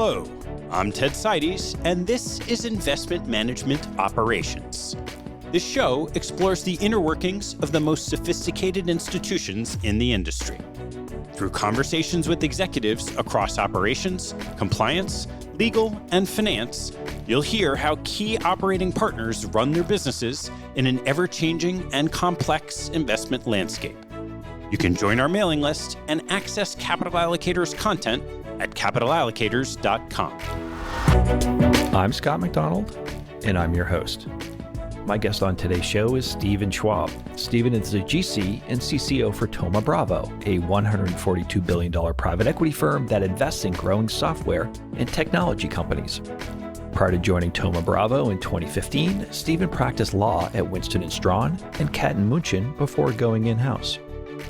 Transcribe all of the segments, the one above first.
Hello, I'm Ted Seides, and this is Investment Management Operations. This show explores the inner workings of the most sophisticated institutions in the industry. Through conversations with executives across operations, compliance, legal, and finance, you'll hear how key operating partners run their businesses in an ever-changing and complex investment landscape. You can join our mailing list and access Capital Allocators content at capitalallocators.com. I'm Scott McDonald, and I'm your host. My guest on today's show is Stephen Schwab. Stephen is the GC and CCO for Thoma Bravo, a $142 billion private equity firm that invests in growing software and technology companies. Prior to joining Thoma Bravo in 2015, Stephen practiced law at Winston and Strawn and Katten Munchin before going in-house.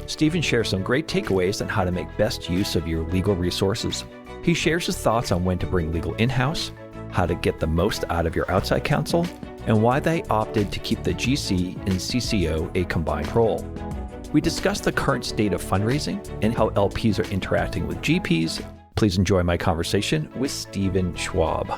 Stephen shares some great takeaways on how to make best use of your legal resources. He shares his thoughts on when to bring legal in-house, how to get the most out of your outside counsel, and why they opted to keep the GC and CCO a combined role. We discuss the current state of fundraising and how LPs are interacting with GPs. Please enjoy my conversation with Stephen Schwab.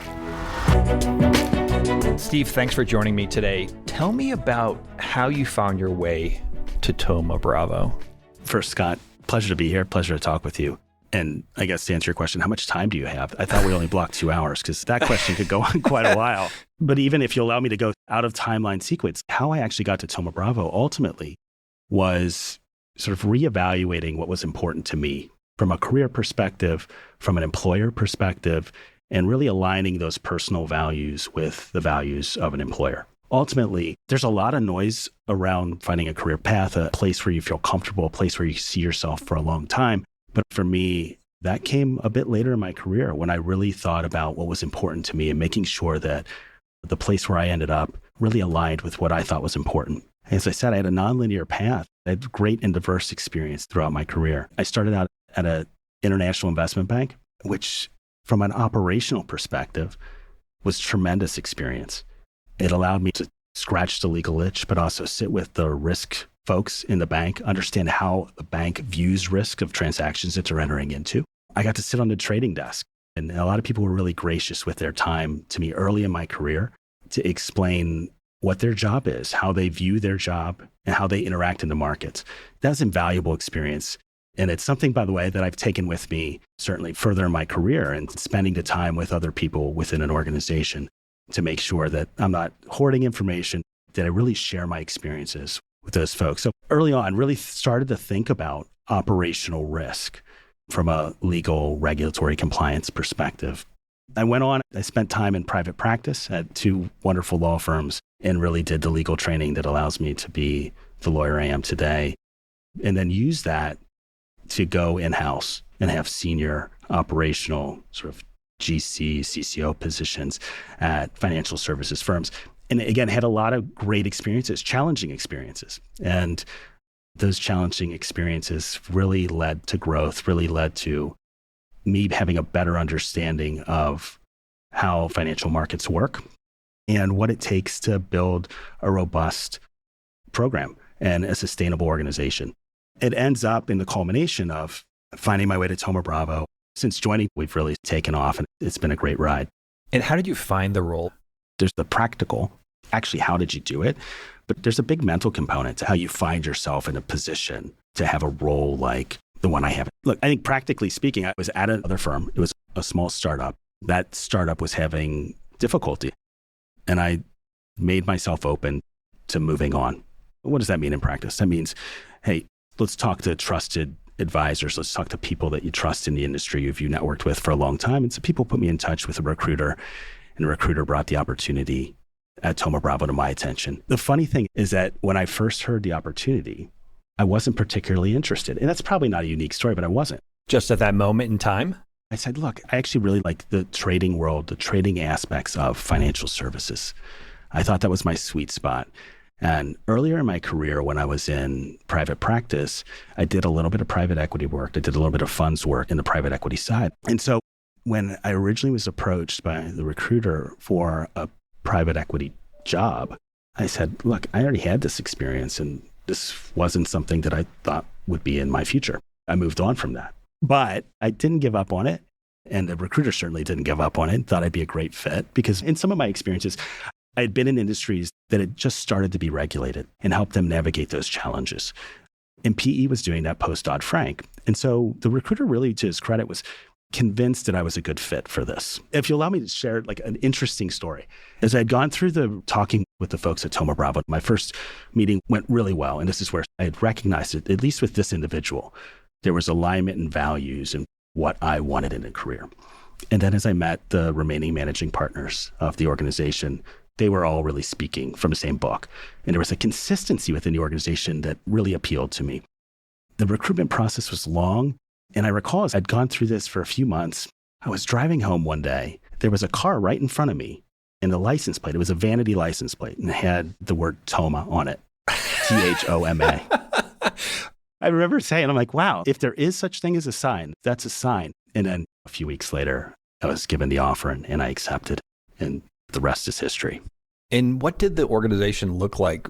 Steve, thanks for joining me today. Tell me about how you found your way to Thoma Bravo. First, Scott, pleasure to be here. Pleasure to talk with you. And I guess to answer your question, how much time do you have? I thought we only blocked 2 hours because that question could go on quite a while. But even if you allow me to go out of timeline sequence, how I actually got to Thoma Bravo ultimately was sort of reevaluating what was important to me from a career perspective, from an employer perspective, and really aligning those personal values with the values of an employer. Ultimately, there's a lot of noise around finding a career path, a place where you feel comfortable, a place where you see yourself for a long time. But for me, that came a bit later in my career when I really thought about what was important to me and making sure that the place where I ended up really aligned with what I thought was important. As I said, I had a nonlinear path. I had great and diverse experience throughout my career. I started out at an international investment bank, which from an operational perspective was tremendous experience. It allowed me to scratch the legal itch, but also sit with the risk folks in the bank, understand how the bank views risk of transactions that they're entering into. I got to sit on the trading desk, and a lot of people were really gracious with their time to me early in my career to explain what their job is, how they view their job, and how they interact in the markets. That's invaluable experience. And it's something, by the way, that I've taken with me certainly further in my career and spending the time with other people within an organization to make sure that I'm not hoarding information, that I really share my experiences with those folks. So early on, really started to think about operational risk from a legal regulatory compliance perspective. I went on, I spent time in private practice at 2 wonderful law firms and really did the legal training that allows me to be the lawyer I am today. And then use that to go in-house and have senior operational sort of GC, CCO positions at financial services firms. And again, had a lot of great experiences, challenging experiences. And those challenging experiences really led to growth, really led to me having a better understanding of how financial markets work and what it takes to build a robust program and a sustainable organization. It ends up in the culmination of finding my way to Thoma Bravo. Since joining, we've really taken off, and it's been a great ride. And how did you find the role? There's the practical, actually, how did you do it? But there's a big mental component to how you find yourself in a position to have a role like the one I have. Look, I think practically speaking, I was at another firm. It was a small startup. That startup was having difficulty, and I made myself open to moving on. What does that mean in practice? That means, hey, let's talk to trusted advisors. Let's talk to people that you trust in the industry you've networked with for a long time. And so people put me in touch with a recruiter, and the recruiter brought the opportunity at Thoma Bravo to my attention. The funny thing is that when I first heard the opportunity, I wasn't particularly interested. And that's probably not a unique story, but I wasn't. Just at that moment in time? I said, look, I actually really like the trading world, the trading aspects of financial services. I thought that was my sweet spot. And earlier in my career, when I was in private practice, I did a little bit of private equity work. I did a little bit of funds work in the private equity side. And so when I originally was approached by the recruiter for a private equity job, I said, look, I already had this experience and this wasn't something that I thought would be in my future. I moved on from that. But I didn't give up on it. And the recruiter certainly didn't give up on it, thought I'd be a great fit because in some of my experiences, I had been in industries that had just started to be regulated and helped them navigate those challenges. And PE was doing that post Dodd-Frank. And so the recruiter really, to his credit, was convinced that I was a good fit for this. If you allow me to share like an interesting story, as I'd gone through the talking with the folks at Thoma Bravo, my first meeting went really well. And this is where I had recognized it, at least with this individual, there was alignment in values and what I wanted in a career. And then as I met the remaining managing partners of the organization, they were all really speaking from the same book. And there was a consistency within the organization that really appealed to me. The recruitment process was long. And I recall as I'd gone through this for a few months, I was driving home one day. There was a car right in front of me and the license plate, it was a vanity license plate and it had the word Thoma on it, Thoma. I remember saying, I'm like, wow, if there is such thing as a sign, that's a sign. And then a few weeks later, I was given the offer and I accepted. And the rest is history. And what did the organization look like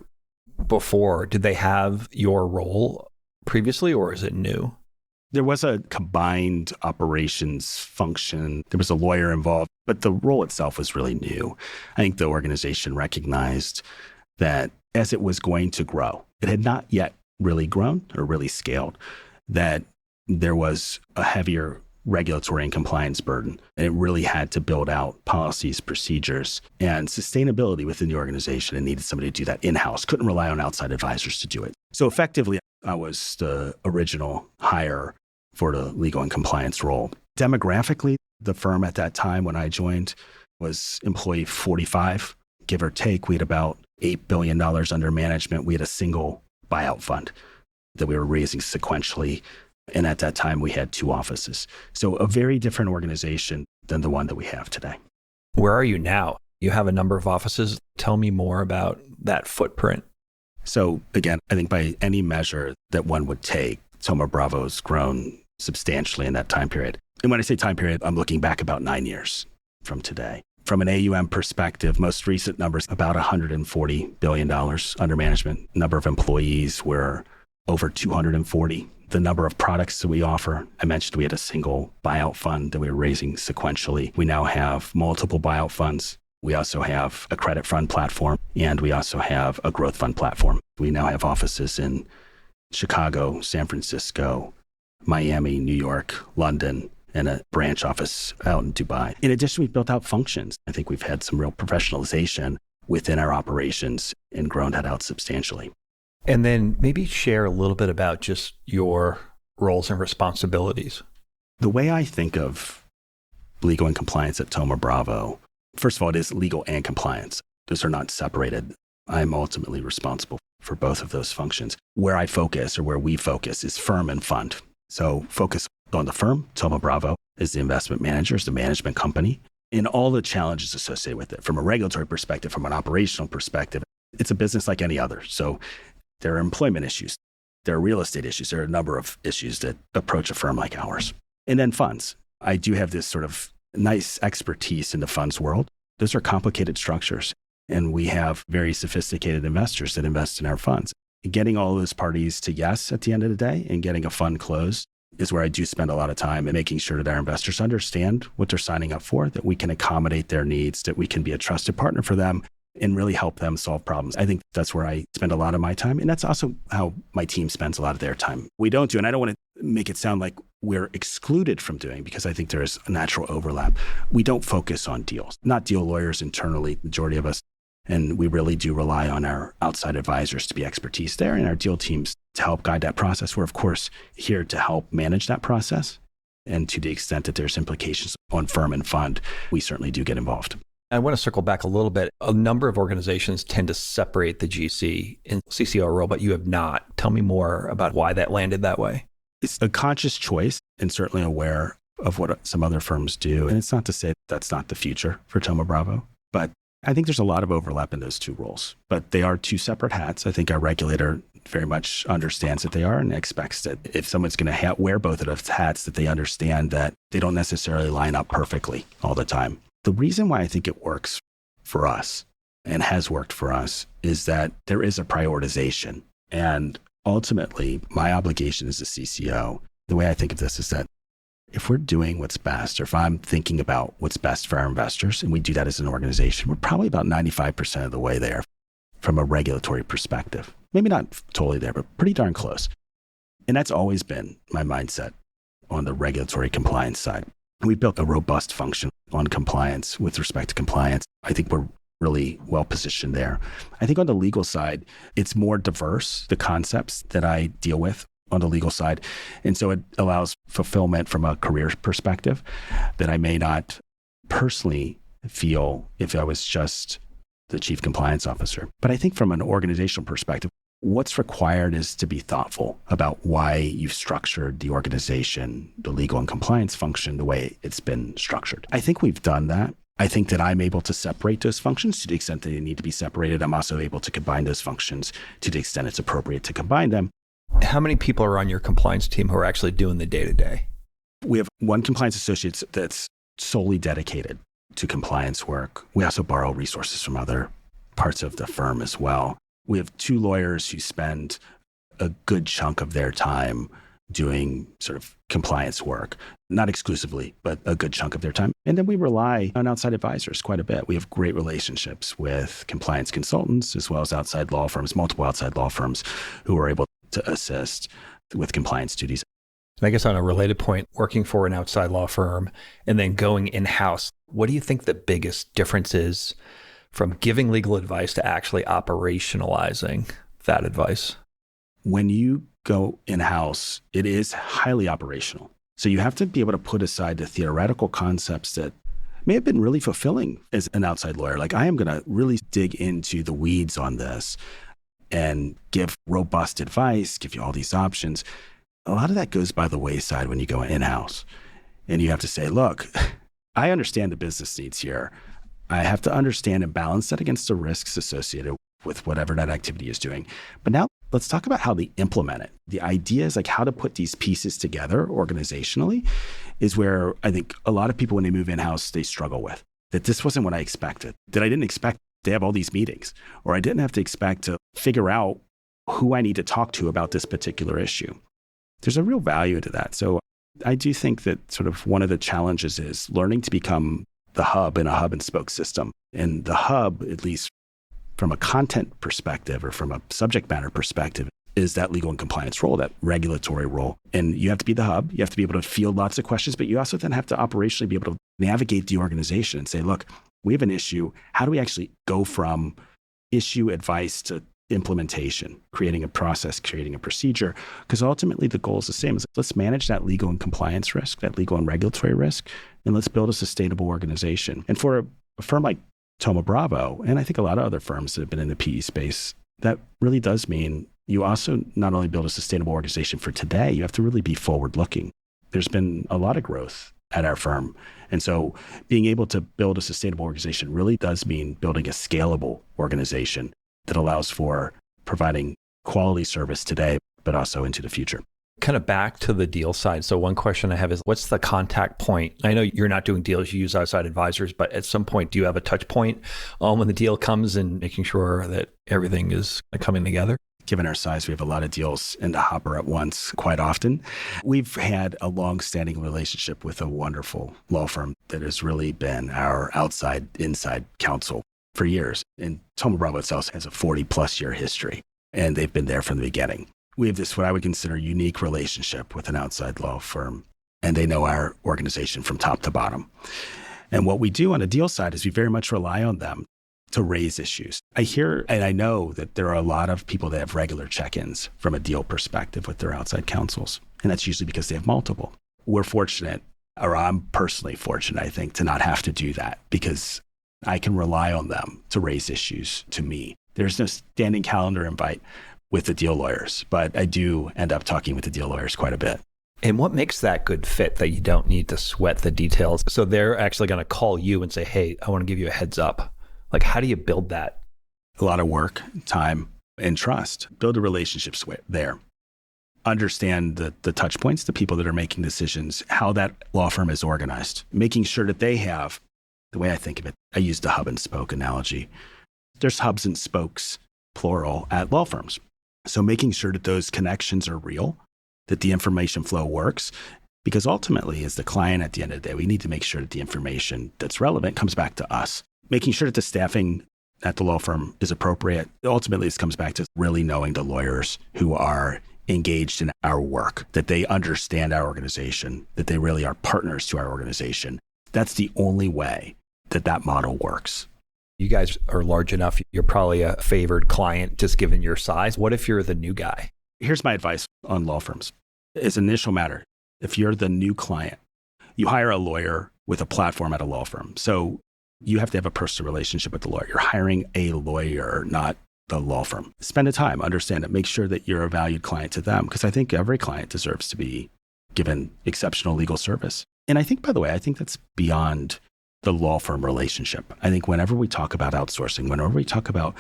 before? Did they have your role previously, or is it new? There was a combined operations function. There was a lawyer involved, but the role itself was really new. I think the organization recognized that as it was going to grow, it had not yet really grown or really scaled, that there was a heavier regulatory and compliance burden. And it really had to build out policies, procedures, and sustainability within the organization and needed somebody to do that in-house. Couldn't rely on outside advisors to do it. So effectively, I was the original hire for the legal and compliance role. Demographically, the firm at that time when I joined was employee 45, give or take. We had about $8 billion under management. We had a single buyout fund that we were raising sequentially. And at that time, we had 2 offices. So a very different organization than the one that we have today. Where are you now? You have a number of offices. Tell me more about that footprint. So again, I think by any measure that one would take, Thoma Bravo's grown substantially in that time period. And when I say time period, I'm looking back about 9 years from today. From an AUM perspective, most recent numbers, about $140 billion under management. Number of employees were over 240. The number of products that we offer, I mentioned we had a single buyout fund that we were raising sequentially. We now have multiple buyout funds. We also have a credit fund platform, and we also have a growth fund platform. We now have offices in Chicago, San Francisco, Miami, New York, London, and a branch office out in Dubai. In addition, we've built out functions. I think we've had some real professionalization within our operations and grown that out substantially. And then maybe share a little bit about just your roles and responsibilities. The way I think of legal and compliance at Thoma Bravo, first of all, it is legal and compliance. Those are not separated. I'm ultimately responsible for both of those functions. Where I focus or where we focus is firm and fund. So focus on the firm. Thoma Bravo is the investment manager, is the management company, and all the challenges associated with it. From a regulatory perspective, from an operational perspective, it's a business like any other. So there are employment issues. There are real estate issues. There are a number of issues that approach a firm like ours. And then funds. I do have this sort of nice expertise in the funds world. Those are complicated structures. And we have very sophisticated investors that invest in our funds. Getting all those parties to yes at the end of the day and getting a fund closed is where I do spend a lot of time in making sure that our investors understand what they're signing up for, that we can accommodate their needs, that we can be a trusted partner for them and really help them solve problems. I think that's where I spend a lot of my time. And that's also how my team spends a lot of their time. We don't do, and I don't want to make it sound like we're excluded from doing, because I think there is a natural overlap. We don't focus on deals, not deal lawyers internally, majority of us. And we really do rely on our outside advisors to be expertise there and our deal teams to help guide that process. We're, of course, here to help manage that process. And to the extent that there's implications on firm and fund, we certainly do get involved. I want to circle back a little bit. A number of organizations tend to separate the GC and CCO role, but you have not. Tell me more about why that landed that way. It's a conscious choice and certainly aware of what some other firms do. And it's not to say that's not the future for Thoma Bravo, but I think there's a lot of overlap in those two roles. But they are two separate hats. I think our regulator very much understands that they are and expects that if someone's going to wear both of those hats, that they understand that they don't necessarily line up perfectly all the time. The reason why I think it works for us and has worked for us is that there is a prioritization. And ultimately, my obligation as a CCO, the way I think of this is that if we're doing what's best, or if I'm thinking about what's best for our investors, and we do that as an organization, we're probably about 95% of the way there from a regulatory perspective. Maybe not totally there, but pretty darn close. And that's always been my mindset on the regulatory compliance side. We built a robust function on compliance with respect to compliance. I think we're really well positioned there. I think on the legal side, it's more diverse, the concepts that I deal with on the legal side. And so it allows fulfillment from a career perspective that I may not personally feel if I was just the chief compliance officer. But I think from an organizational perspective, what's required is to be thoughtful about why you've structured the organization, the legal and compliance function, the way it's been structured. I think we've done that. I think that I'm able to separate those functions to the extent that they need to be separated. I'm also able to combine those functions to the extent it's appropriate to combine them. How many people are on your compliance team who are actually doing the day-to-day? We have one compliance associate that's solely dedicated to compliance work. We also borrow resources from other parts of the firm as well. We have 2 lawyers who spend a good chunk of their time doing sort of compliance work, not exclusively, but a good chunk of their time. And then we rely on outside advisors quite a bit. We have great relationships with compliance consultants, as well as outside law firms, multiple outside law firms who are able to assist with compliance duties. And I guess on a related point, working for an outside law firm and then going in-house, what do you think the biggest difference is from giving legal advice to actually operationalizing that advice? When you go in-house, it is highly operational. So you have to be able to put aside the theoretical concepts that may have been really fulfilling as an outside lawyer. Like, I am going to really dig into the weeds on this and give robust advice, give you all these options. A lot of that goes by the wayside when you go in-house. And you have to say, look, I understand the business needs here. I have to understand and balance that against the risks associated with whatever that activity is doing. But now let's talk about how they implement it. The idea is like how to put these pieces together organizationally is where I think a lot of people, when they move in-house, they struggle with. That this wasn't what I expected. That I didn't expect to have all these meetings, or I didn't have to expect to figure out who I need to talk to about this particular issue. There's a real value to that. So I do think that sort of one of the challenges is learning to become the hub in a hub and spoke system. And the hub, at least from a content perspective or from a subject matter perspective, is that legal and compliance role, that regulatory role. And you have to be the hub. You have to be able to field lots of questions, but you also then have to operationally be able to navigate the organization and say, look, we have an issue. How do we actually go from issue advice to implementation, creating a process, creating a procedure? Because ultimately the goal is the same. Let's manage that legal and compliance risk, that legal and regulatory risk, and let's build a sustainable organization. And for a firm like Thoma Bravo, and I think a lot of other firms that have been in the PE space, that really does mean you also not only build a sustainable organization for today, you have to really be forward-looking. There's been a lot of growth at our firm. And so being able to build a sustainable organization really does mean building a scalable organization that allows for providing quality service today, but also into the future. Kind of back to the deal side. So one question I have is, what's the contact point? I know you're not doing deals, you use outside advisors, but at some point, do you have a touch point when the deal comes and making sure that everything is coming together? Given our size, we have a lot of deals in the hopper at once quite often. We've had a long-standing relationship with a wonderful law firm that has really been our inside counsel for years. And Thoma Bravo itself has a 40-plus year history, and they've been there from the beginning. We have this, what I would consider, unique relationship with an outside law firm, and they know our organization from top to bottom. And what we do on the deal side is we very much rely on them to raise issues. I hear and I know that there are a lot of people that have regular check-ins from a deal perspective with their outside counsels, and that's usually because they have multiple. We're fortunate, or I'm personally fortunate, I think, to not have to do that because I can rely on them to raise issues to me. There's no standing calendar invite with the deal lawyers, but I do end up talking with the deal lawyers quite a bit. And what makes that good fit that you don't need to sweat the details? So they're actually going to call you and say, hey, I want to give you a heads up. Like, how do you build that? A lot of work, time, and trust. Build the relationships there. Understand the touch points, the people that are making decisions, how that law firm is organized, making sure that they have, the way I think of it, I use the hub and spoke analogy. There's hubs and spokes, plural, at law firms. So making sure that those connections are real, that the information flow works, Because ultimately, as the client at the end of the day, we need to make sure that the information that's relevant comes back to us. Making sure that the staffing at the law firm is appropriate. Ultimately, this comes back to really knowing the lawyers who are engaged in our work, that they understand our organization, that they really are partners to our organization. That's the only way that that model works. You guys are large enough. You're probably a favored client just given your size. What if you're the new guy? Here's my advice on law firms. As an initial matter, if you're the new client, you hire a lawyer with a platform at a law firm. So you have to have a personal relationship with the lawyer. You're hiring a lawyer, not the law firm. Spend the time, understand it, make sure that you're a valued client to them, because I think every client deserves to be given exceptional legal service. And I think, by the way, I think that's beyond the law firm relationship. I think whenever we talk about outsourcing, whenever we talk about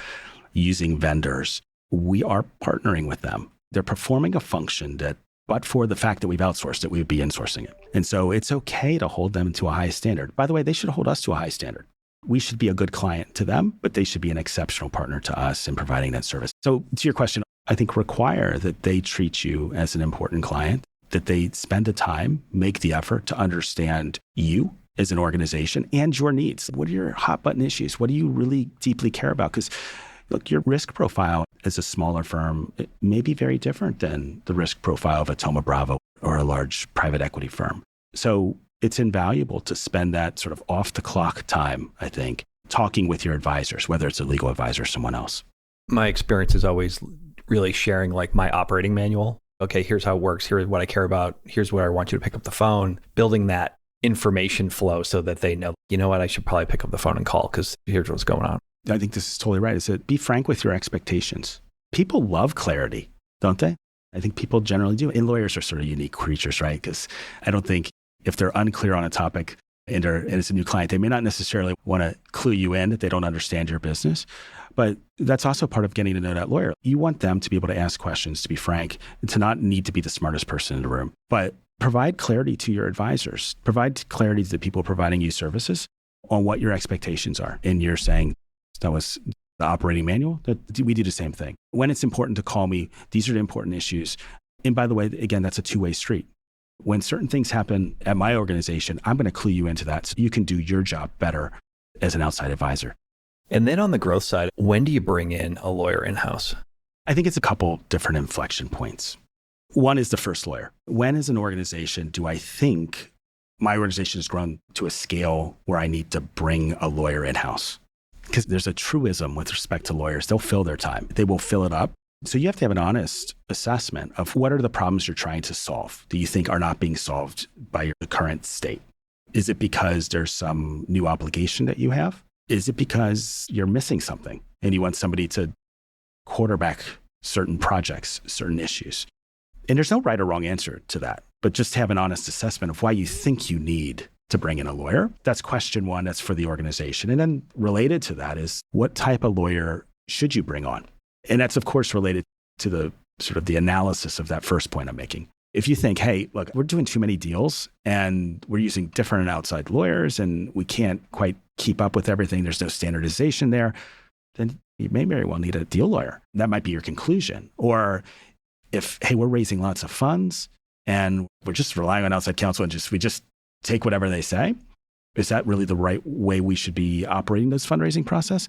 using vendors, we are partnering with them. They're performing a function that, but for the fact that we've outsourced it, we would be insourcing it. And so it's okay to hold them to a high standard. By the way, they should hold us to a high standard. We should be a good client to them, but they should be an exceptional partner to us in providing that service. So to your question, I think require that they treat you as an important client, that they spend the time, make the effort to understand you as an organization and your needs. What are your hot button issues? What do you really deeply care about? Because look, your risk profile as a smaller firm, it may be very different than the risk profile of a Thoma Bravo or a large private equity firm. So it's invaluable to spend that sort of off the clock time, I think, talking with your advisors, whether it's a legal advisor or someone else. My experience is always really sharing like my operating manual. Okay, here's how it works. Here's what I care about. Here's where I want you to pick up the phone. Building that information flow so that they know, you know what, I should probably pick up the phone and call because here's what's going on. I think this is totally right. Is that be frank with your expectations. People love clarity, don't they? I think people generally do. And lawyers are sort of unique creatures, right? Because I don't think if they're unclear on a topic and it's a new client, they may not necessarily want to clue you in that they don't understand your business. But that's also part of getting to know that lawyer. You want them to be able to ask questions, to be frank, and to not need to be the smartest person in the room. But provide clarity to your advisors. Provide clarity to the people providing you services on what your expectations are. And you're saying, that was the operating manual, that we do the same thing. When it's important to call me, these are the important issues. And by the way, again, that's a two-way street. When certain things happen at my organization, I'm going to clue you into that so you can do your job better as an outside advisor. And then on the growth side, when do you bring in a lawyer in-house? I think it's a couple different inflection points. One is the first lawyer. When as an organization do I think my organization has grown to a scale where I need to bring a lawyer in-house? Because there's a truism with respect to lawyers. They'll fill their time. They will fill it up. So you have to have an honest assessment of what are the problems you're trying to solve that you think are not being solved by your current state. Is it because there's some new obligation that you have? Is it because you're missing something and you want somebody to quarterback certain projects, certain issues? And there's no right or wrong answer to that, but just have an honest assessment of why you think you need to bring in a lawyer. That's question one. That's for the organization. And then related to that is what type of lawyer should you bring on? And that's, of course, related to the sort of the analysis of that first point I'm making. If you think, hey, look, we're doing too many deals and we're using different outside lawyers and we can't quite keep up with everything, there's no standardization there, then you may very well need a deal lawyer. That might be your conclusion. Or if, hey, we're raising lots of funds and we're just relying on outside counsel and we just take whatever they say, is that really the right way we should be operating this fundraising process?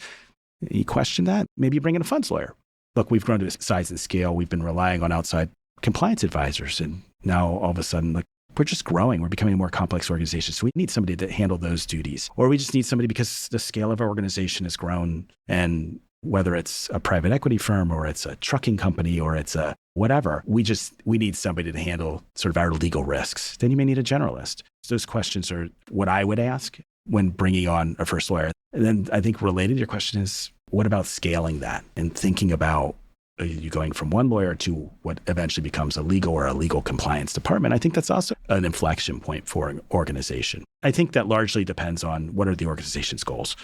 You question that, maybe you bring in a funds lawyer. Look, we've grown to a size and scale. We've been relying on outside compliance advisors. And now all of a sudden, like, we're just growing. We're becoming a more complex organization. So we need somebody to handle those duties. Or we just need somebody because the scale of our organization has grown. And whether it's a private equity firm or it's a trucking company or it's a whatever, we need somebody to handle sort of our legal risks. Then you may need a generalist. So those questions are what I would ask when bringing on a first lawyer. And then I think related to your question is, what about scaling that and thinking about you going from one lawyer to what eventually becomes a legal or a legal compliance department? I think that's also an inflection point for an organization. I think that largely depends on what are the organization's goals.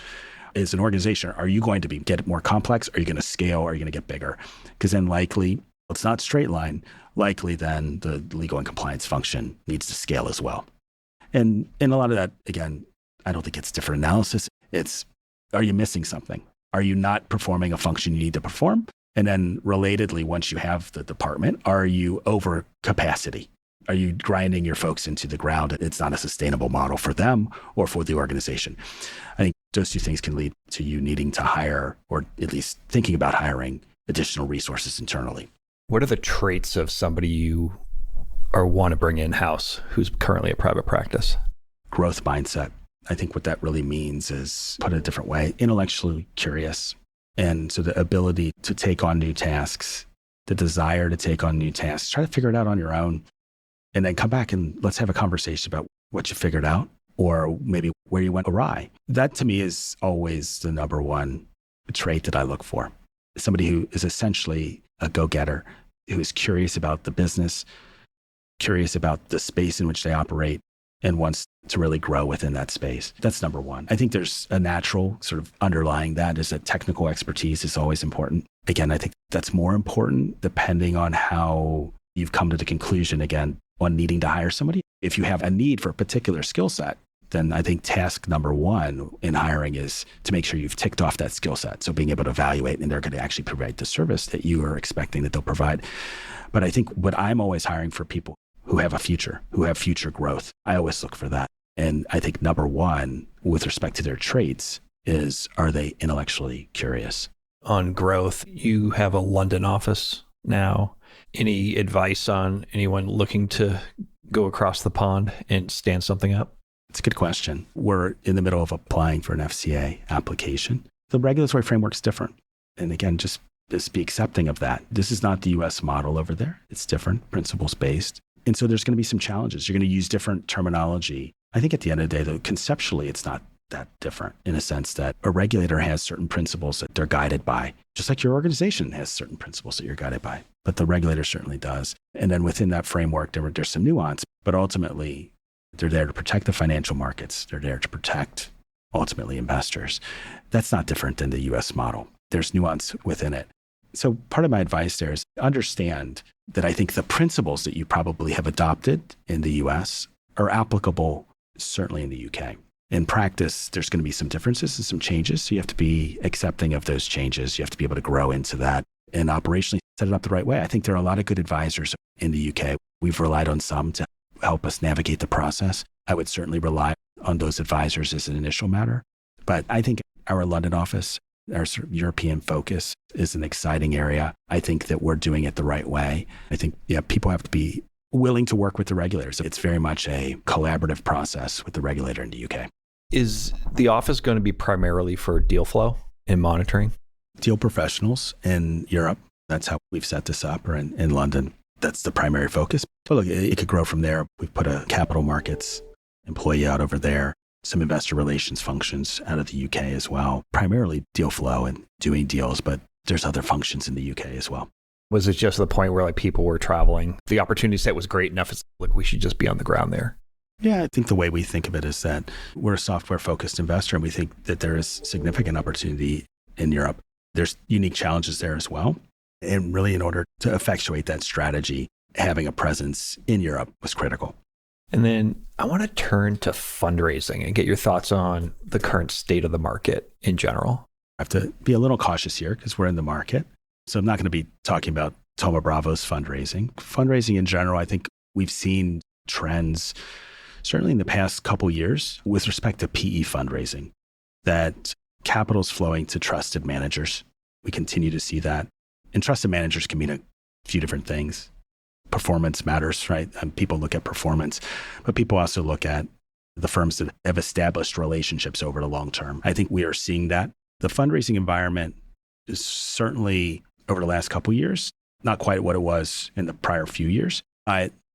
As an organization, are you going to get more complex? Are you going to scale? Are you going to get bigger? Because then likely, it's not straight line, likely then the legal and compliance function needs to scale as well. And a lot of that, again, I don't think it's different analysis. It's, are you missing something? Are you not performing a function you need to perform? And then relatedly, once you have the department, are you over capacity? Are you grinding your folks into the ground? It's not a sustainable model for them or for the organization. I think those two things can lead to you needing to hire, or at least thinking about hiring, additional resources internally. What are the traits of somebody you or want to bring in-house who's currently a private practice? Growth mindset. I think what that really means is, put it a different way, intellectually curious. And so the ability to take on new tasks, the desire to take on new tasks, try to figure it out on your own, and then come back and let's have a conversation about what you figured out or maybe where you went awry. That to me is always the number one trait that I look for. Somebody who is essentially a go-getter, who is curious about the business, curious about the space in which they operate, and wants to really grow within that space. That's number one. I think there's a natural sort of underlying that is that technical expertise is always important. Again, I think that's more important depending on how you've come to the conclusion, again, on needing to hire somebody. If you have a need for a particular skill set, then I think task number one in hiring is to make sure you've ticked off that skill set. So being able to evaluate and they're going to actually provide the service that you are expecting that they'll provide. But I think what I'm always hiring for people who have a future, who have future growth, I always look for that. And I think number one, with respect to their traits, is are they intellectually curious? On growth, you have a London office now. Any advice on anyone looking to go across the pond and stand something up? It's a good question. We're in the middle of applying for an FCA application. The regulatory framework's different. And again, just be accepting of that. This is not the US model over there. It's different, principles-based. And so there's going to be some challenges. You're going to use different terminology. I think at the end of the day, though, conceptually, it's not that different in a sense that a regulator has certain principles that they're guided by, just like your organization has certain principles that you're guided by. But the regulator certainly does. And then within that framework, there's some nuance, but ultimately, they're there to protect the financial markets. They're there to protect, ultimately, investors. That's not different than the US model. There's nuance within it. So part of my advice there is understand that I think the principles that you probably have adopted in the US are applicable certainly in the UK. In practice, there's going to be some differences and some changes. So you have to be accepting of those changes. You have to be able to grow into that and operationally set it up the right way. I think there are a lot of good advisors in the UK. We've relied on some to help us navigate the process. I would certainly rely on those advisors as an initial matter. But I think our London office, our sort of European focus is an exciting area. I think that we're doing it the right way. I think people have to be willing to work with the regulators. It's very much a collaborative process with the regulator in the UK. Is the office going to be primarily for deal flow and monitoring? Deal professionals in Europe. That's how we've set this up, or in London. That's the primary focus. But look, it could grow from there. We've put a capital markets employee out over there, some investor relations functions out of the UK as well, primarily deal flow and doing deals, but there's other functions in the UK as well. Was it just the point where like people were traveling? The opportunity set was great enough. It's like we should just be on the ground there. Yeah, I think the way we think of it is that we're a software-focused investor, and we think that there is significant opportunity in Europe. There's unique challenges there as well. And really, in order to effectuate that strategy, having a presence in Europe was critical. And then I want to turn to fundraising and get your thoughts on the current state of the market in general. I have to be a little cautious here because we're in the market. So I'm not going to be talking about Thoma Bravo's fundraising. Fundraising in general, I think we've seen trends, certainly in the past couple years, with respect to PE fundraising, that capital's flowing to trusted managers. We continue to see that. And trusted managers can mean a few different things. Performance matters, right? And people look at performance, but people also look at the firms that have established relationships over the long term. I think we are seeing that. The fundraising environment is certainly, over the last couple of years, not quite what it was in the prior few years.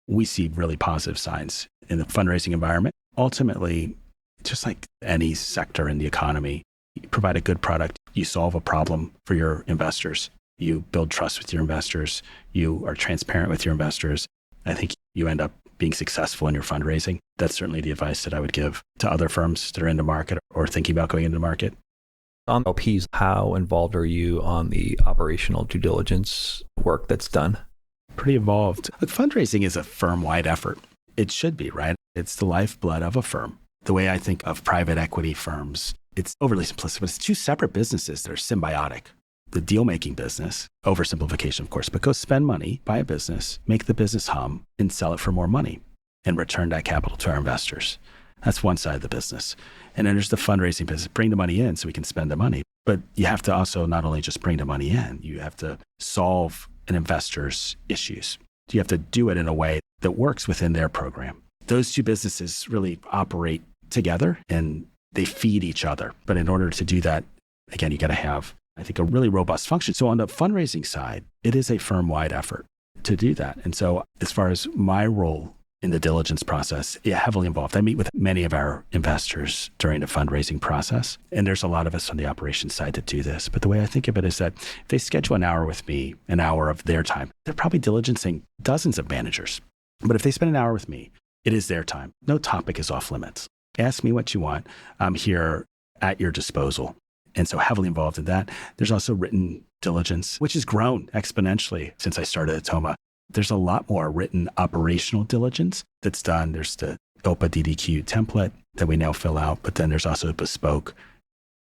We see really positive signs in the fundraising environment. Ultimately, just like any sector in the economy, you provide a good product, you solve a problem for your investors, you build trust with your investors, you are transparent with your investors. I think you end up being successful in your fundraising. That's certainly the advice that I would give to other firms that are in the market or thinking about going into the market. On LPs, how involved are you on the operational due diligence work that's done? Pretty involved. Look, fundraising is a firm-wide effort. It should be, right? It's the lifeblood of a firm. The way I think of private equity firms, it's overly simplistic, but it's two separate businesses that are symbiotic. the deal-making business, oversimplification, of course, but go spend money, buy a business, make the business hum, and sell it for more money and return that capital to our investors. That's one side of the business. And then there's the fundraising business. Bring the money in so we can spend the money. But you have to also not only just bring the money in, you have to solve an investor's issues. You have to do it in a way that works within their program. Those two businesses really operate together and they feed each other. But in order to do that, again, you got to have, I think, a really robust function. So on the fundraising side, it is a firm-wide effort to do that. And so as far as my role in the diligence process, heavily involved. I meet with many of our investors during the fundraising process. And there's a lot of us on the operations side that do this. But the way I think of it is that if they schedule an hour with me, an hour of their time, they're probably diligencing dozens of managers. But if they spend an hour with me, it is their time. No topic is off limits. Ask me what you want. I'm here at your disposal. And so heavily involved in that. There's also written diligence, which has grown exponentially since I started at Thoma. There's a lot more written operational diligence that's done. There's the OPA DDQ template that we now fill out, but then there's also bespoke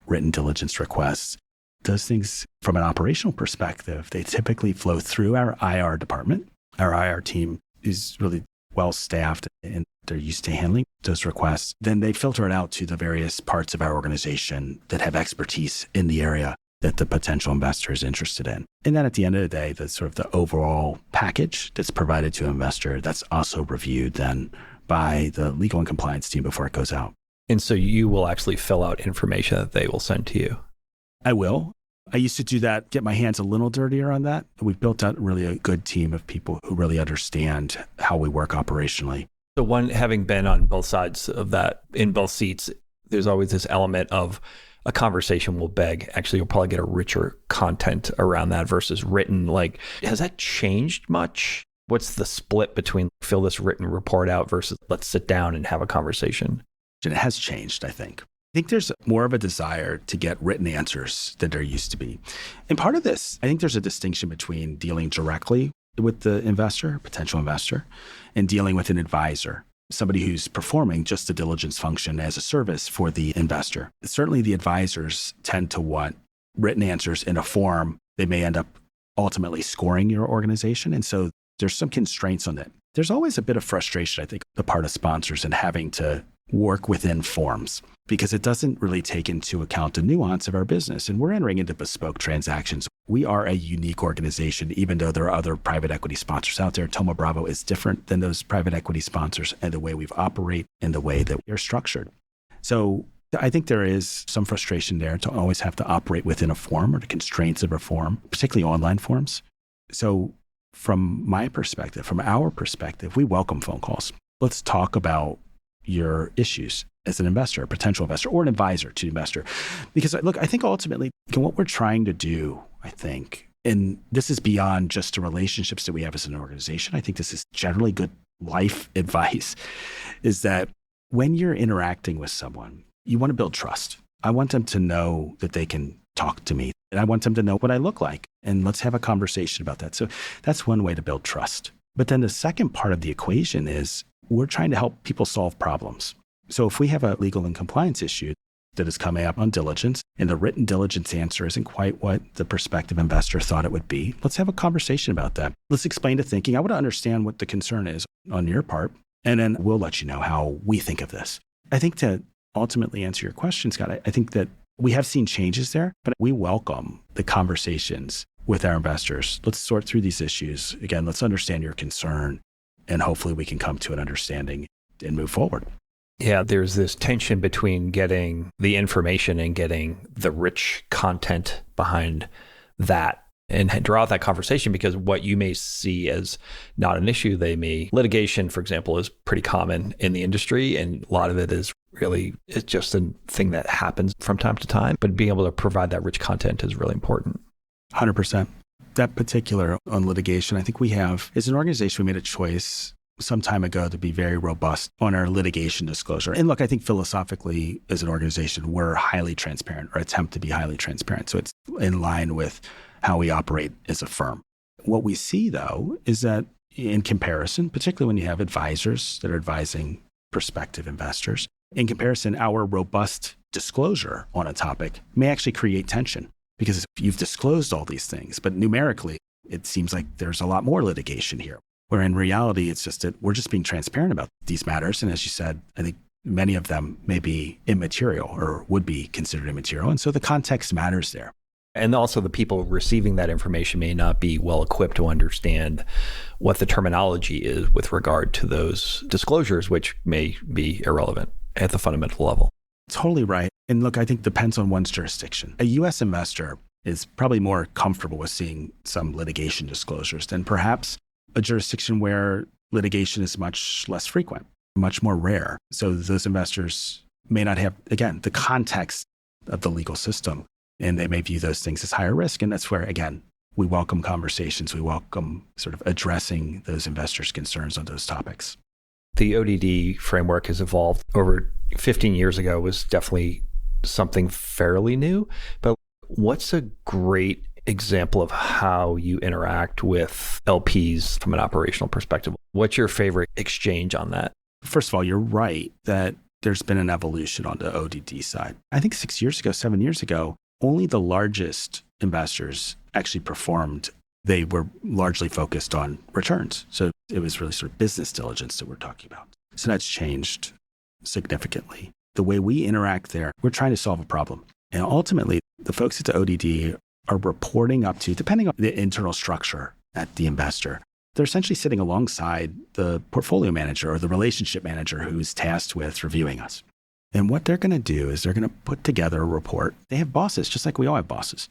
written diligence requests. Those things from an operational perspective, they typically flow through our IR department. Our IR team is really well-staffed and they're used to handling those requests. Then they filter it out to the various parts of our organization that have expertise in the area that the potential investor is interested in. And then at the end of the day, the sort of the overall package that's provided to an investor, that's also reviewed then by the legal and compliance team before it goes out. And so you will actually fill out information that they will send to you? I will. I used to do that, get my hands a little dirtier on that. We've built out really a good team of people who really understand how we work operationally. So one, having been on both sides of that, in both seats, there's always this element of a conversation will beg, actually, you'll probably get a richer content around that versus written. Like, has that changed much? What's the split between fill this written report out versus let's sit down and have a conversation? And it has changed, I think. I think there's more of a desire to get written answers than there used to be. And part of this, I think there's a distinction between dealing directly with the investor, potential investor, and dealing with an advisor, somebody who's performing just the diligence function as a service for the investor. Certainly the advisors tend to want written answers in a form. They may end up ultimately scoring your organization. And so there's some constraints on that. There's always a bit of frustration, I think, on the part of sponsors in having to work within forms because it doesn't really take into account the nuance of our business. And we're entering into bespoke transactions. We are a unique organization, even though there are other private equity sponsors out there. Thoma Bravo is different than those private equity sponsors and the way we operate and the way that we're structured. So I think there is some frustration there to always have to operate within a form or the constraints of a form, particularly online forms. So from my perspective, from our perspective, we welcome phone calls. Let's talk about your issues as an investor, a potential investor, or an advisor to the investor. Because look, I think ultimately what we're trying to do, I think, and this is beyond just the relationships that we have as an organization, I think this is generally good life advice, is that when you're interacting with someone, you want to build trust. I want them to know that they can talk to me, and I want them to know what I look like, and let's have a conversation about that. So that's one way to build trust. But then the second part of the equation is we're trying to help people solve problems. So if we have a legal and compliance issue that is coming up on diligence and the written diligence answer isn't quite what the prospective investor thought it would be, let's have a conversation about that. Let's explain the thinking. I want to understand what the concern is on your part, and then we'll let you know how we think of this. I think to ultimately answer your question, Scott, I think that we have seen changes there, but we welcome the conversations with our investors. Let's sort through these issues. Again, let's understand your concern, and hopefully we can come to an understanding and move forward. Yeah, there's this tension between getting the information and getting the rich content behind that and draw out that conversation, because what you may see as not an issue, litigation, for example, is pretty common in the industry. And a lot of it is really, it's just a thing that happens from time to time, but being able to provide that rich content is really important. 100%. That particular on litigation, I think we have, as an organization, we made a choice some time ago to be very robust on our litigation disclosure. And look, I think philosophically, as an organization, we're highly transparent or attempt to be highly transparent. So it's in line with how we operate as a firm. What we see, though, is that in comparison, particularly when you have advisors that are advising prospective investors, in comparison, our robust disclosure on a topic may actually create tension. because you've disclosed all these things, but numerically, it seems like there's a lot more litigation here, where in reality, it's just that we're just being transparent about these matters. And as you said, I think many of them may be immaterial or would be considered immaterial. And so the context matters there. And also the people receiving that information may not be well equipped to understand what the terminology is with regard to those disclosures, which may be irrelevant at the fundamental level. Totally right. And look, I think it depends on one's jurisdiction. A U.S. investor is probably more comfortable with seeing some litigation disclosures than perhaps a jurisdiction where litigation is much less frequent, much more rare. So those investors may not have, again, the context of the legal system, and they may view those things as higher risk. And that's where, again, we welcome conversations. We welcome sort of addressing those investors' concerns on those topics. The ODD framework has evolved over 15 years ago, was definitely something fairly new. But what's a great example of how you interact with LPs from an operational perspective? What's your favorite exchange on that? First of all, you're right that there's been an evolution on the ODD side. I think 6 years ago, 7 years ago, only the largest investors actually performed. They were largely focused on returns. So it was really sort of business diligence that we're talking about. So that's changed significantly. The way we interact there, we're trying to solve a problem. And ultimately, the folks at the ODD are reporting up to, depending on the internal structure at the investor, they're essentially sitting alongside the portfolio manager or the relationship manager who's tasked with reviewing us. And what they're going to do is they're going to put together a report. They have bosses, just like we all have bosses.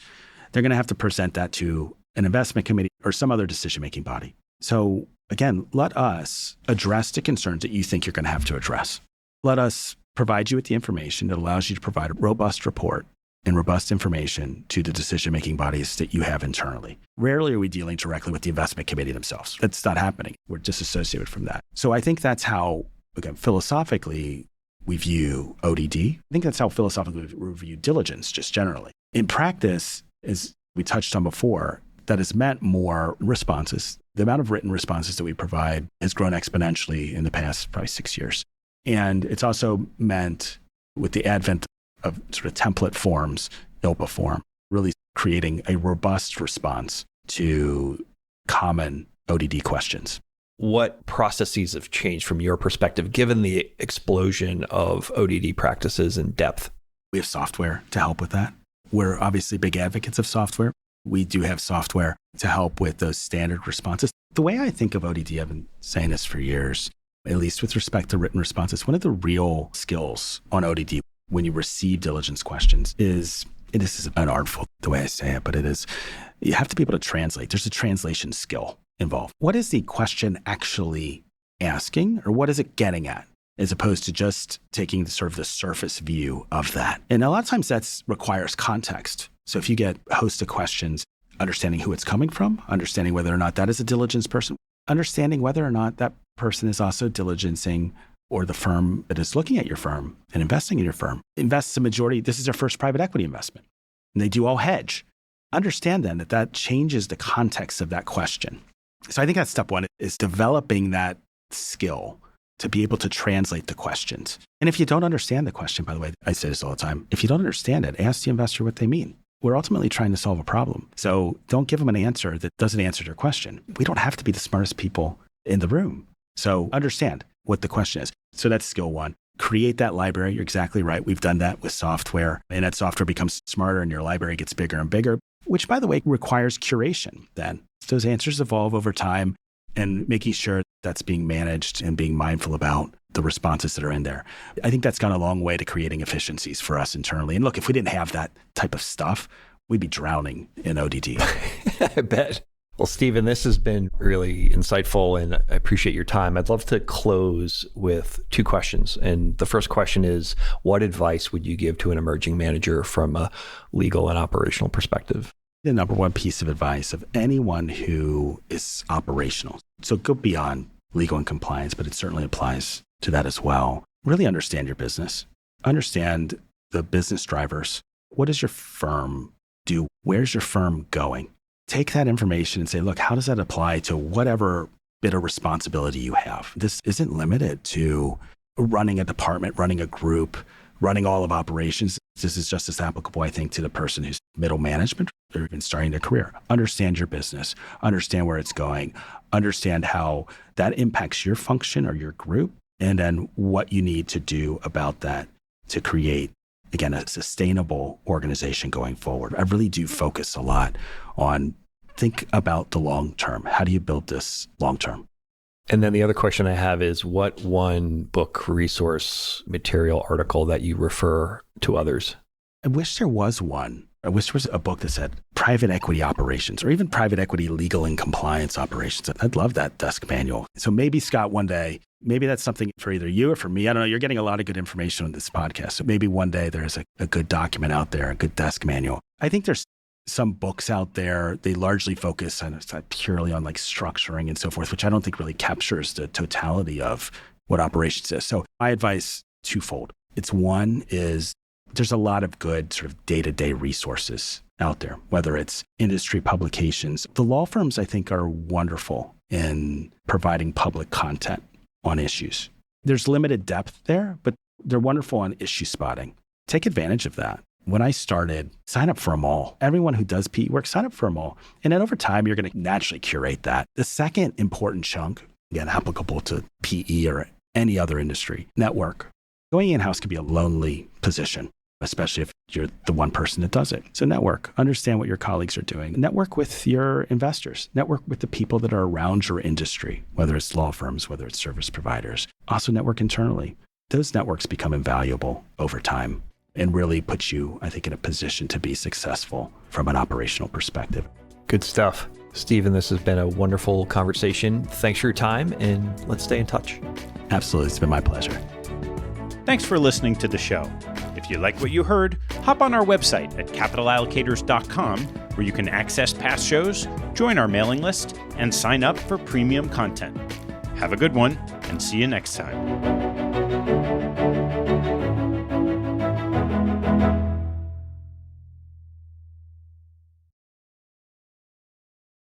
They're going to have to present that to an investment committee or some other decision-making body. So again, let us address the concerns that you think you're going to have to address. Let us provide you with the information that allows you to provide a robust report and robust information to the decision-making bodies that you have internally. Rarely are we dealing directly with the investment committee themselves. That's not happening. We're disassociated from that. So I think that's how, again, philosophically, we view ODD. I think that's how philosophically we view diligence, just generally. In practice, as we touched on before, that has meant more responses. The amount of written responses that we provide has grown exponentially in the past probably 6 years. And it's also meant, with the advent of sort of template forms, ILPA form, really creating a robust response to common ODD questions. What processes have changed from your perspective, given the explosion of ODD practices in depth? We have software to help with that. We're obviously big advocates of software. We do have software to help with those standard responses. The way I think of ODD, I've been saying this for years, at least with respect to written responses, one of the real skills on ODD when you receive diligence questions is, and this is unartful the way I say it, but it is, you have to be able to translate. There's a translation skill involved. What is the question actually asking, or what is it getting at, as opposed to just taking sort of the surface view of that? And a lot of times that requires context. So if you get a host of questions, understanding who it's coming from, understanding whether or not that is a diligence person, understanding whether or not that person is also diligencing, or the firm that is looking at your firm and investing in your firm invests a majority. This is their first private equity investment, and they do all hedge. Understand then that that changes the context of that question. So I think that's step one, is developing that skill to be able to translate the questions. And if you don't understand the question, by the way, I say this all the time, if you don't understand it, ask the investor what they mean. We're ultimately trying to solve a problem. So don't give them an answer that doesn't answer their question. We don't have to be the smartest people in the room. So understand what the question is. So that's skill one. Create that library. You're exactly right. We've done that with software, and that software becomes smarter and your library gets bigger and bigger, which, by the way, requires curation then. Those answers evolve over time, and making sure that's being managed and being mindful about the responses that are in there. I think that's gone a long way to creating efficiencies for us internally. And look, if we didn't have that type of stuff, we'd be drowning in ODD. I bet. Well, Stephen, this has been really insightful, and I appreciate your time. I'd love to close with two questions. And the first question is, what advice would you give to an emerging manager from a legal and operational perspective? The number one piece of advice of anyone who is operational, so go beyond legal and compliance, but it certainly applies to that as well. Really understand your business. Understand the business drivers. What does your firm do? Where's your firm going? Take that information and say, look, how does that apply to whatever bit of responsibility you have? This isn't limited to running a department, running a group, running all of operations. This is just as applicable, I think, to the person who's middle management or even starting their career. Understand your business, understand where it's going, understand how that impacts your function or your group, and then what you need to do about that to create, again, a sustainable organization going forward. I really do focus a lot on think about the long term. How do you build this long term? And then the other question I have is, what one book, resource, material, article that you refer to others? I wish there was one. I wish there was a book that said private equity operations or even private equity legal and compliance operations. I'd love that desk manual. So maybe, Scott, one day, maybe that's something for either you or for me. I don't know. You're getting a lot of good information on this podcast. So maybe one day there's a good document out there, a good desk manual. I think there's some books out there, they largely focus on purely on like structuring and so forth, which I don't think really captures the totality of what operations is. So my advice, twofold. It's one is there's a lot of good sort of day-to-day resources out there, whether it's industry publications. The law firms, I think, are wonderful in providing public content on issues. There's limited depth there, but they're wonderful on issue spotting. Take advantage of that. When I started, sign up for them all. Everyone who does PE work, sign up for them all. And then over time, you're going to naturally curate that. The second important chunk, again, applicable to PE or any other industry, network. Going in-house can be a lonely position, especially if you're the one person that does it. So network, understand what your colleagues are doing. Network with your investors. Network with the people that are around your industry, whether it's law firms, whether it's service providers. Also network internally. Those networks become invaluable over time and really put you, I think, in a position to be successful from an operational perspective. Good stuff. Stephen, this has been a wonderful conversation. Thanks for your time, and let's stay in touch. Absolutely. It's been my pleasure. Thanks for listening to the show. If you like what you heard, hop on our website at capitalallocators.com, where you can access past shows, join our mailing list, and sign up for premium content. Have a good one, and see you next time.